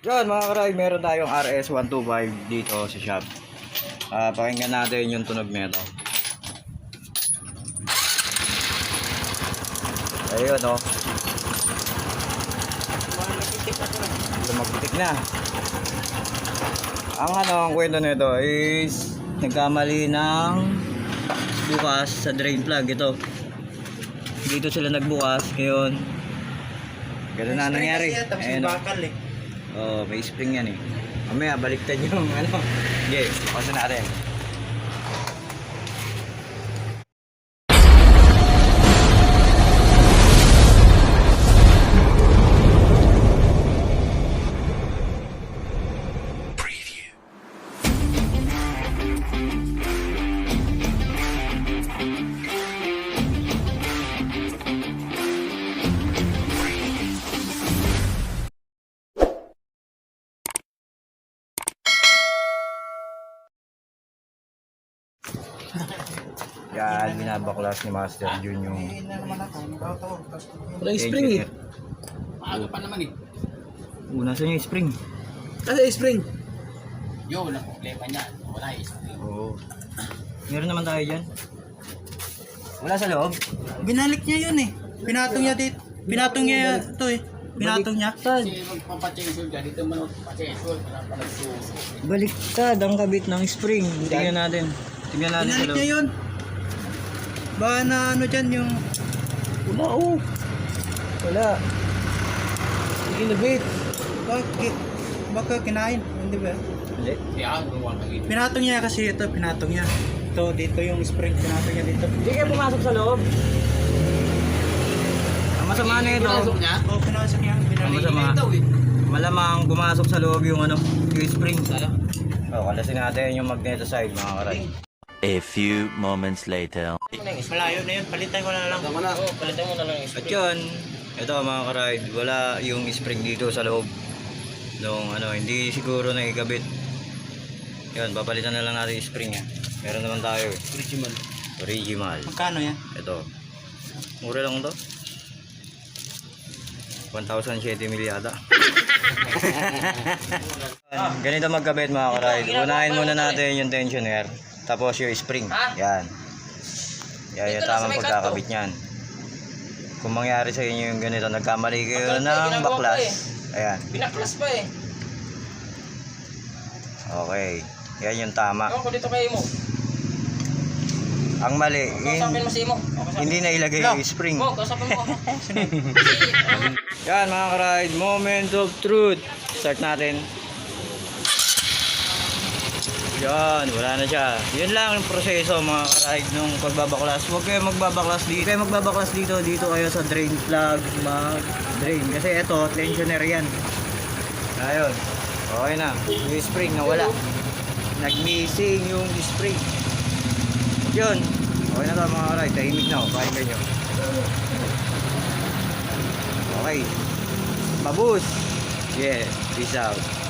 Yan mga karay, meron tayong RS125 dito sa shop. Pakinggan natin yung tunog nito. Ayun o. Lumagpitik na. Ang kwento nito is nagkamali ng bukas sa drain plug ito. Dito sila nagbukas ngayon. Ganun na nangyari. Ayun o. Oh, may spring yan eh. Mamaya baliktad yung ano. Okay, bukasan natin. Yan, binabaklas ni Master Jun yung Walang spring eh. Maaga pa naman eh. Nasa yung spring. Kasi spring. Yo, walang problema niyan. Wala eh. Oo. Meron naman tayo dyan. Wala sa loob. Binalik niya yun eh. Pinatong niya dito. Pinatong niya ito eh. Pinatong niya. Kasi magpapachainsaw ka, dito man pachainsaw. Wala pa nagsuso. Baliktad ang kabit ng spring. Tingnan natin. Tingnan natin sa Binalik loob. niya yun. Baka na ano dyan yung... Wala oh. Wala. Innovate. Bakit? Baka kinain. Hindi ba? Hindi. Kaya gumawa ka dito. Pinatong niya kasi ito. Pinatong niya. Ito dito yung spring. Pinatong niya dito. Hindi kayo pumasok sa loob. Ang masama na ito. Pinasok niya? Oo, pinasok niya. Ang Binalik. masama. Ito eh. Malamang pumasok sa loob yung ano, yung spring. Oh, kalasin natin yung magneto side mga karay. A few moments later. Malayo na yun. Palitan ko na lang. Tama na. Palitan mo na lang At yun, ito mga karide, wala yung spring dito sa loob. Nung ano, hindi siguro na ikabit. Yun, papalitan na lang natin yung spring niya. Meron naman tayo eh. Original. Original. Magkano yan? Ito. Mura lang to. 1,007 mil yata. Ganito magkabit mga karide. Unahin muna natin yung tensioner. Tapos yung spring. Yan. Yan yung tamang pagkakabit niyan. Kung mangyari sa inyo yung ganito, nagkamali kayo ng baklas. Ayan. Binaklas pa eh. Okay. Yan yung tama. Ewan ko dito kayo mo. Ang mali, Kausapin mo si Imo. hindi na ilagay yung spring. Mo, kausapin mo. Yan mga karide, moment of truth. Start natin. Yan, wala na siya. Yun lang yung proseso mga karide nung pagbabaklas. Huwag kayo magbabaklas dito. Huwag kayo magbabaklas dito. Dito kayo sa drain plug mag-drain. Kasi ito, tensioner yan. Ayun. Okay na. Yung spring na wala. Nag-missing yung spring. Yun. Okay na to mga karide. Tahimik na. Pakinggan nyo. Okay. Mabus. Yeah. Peace out.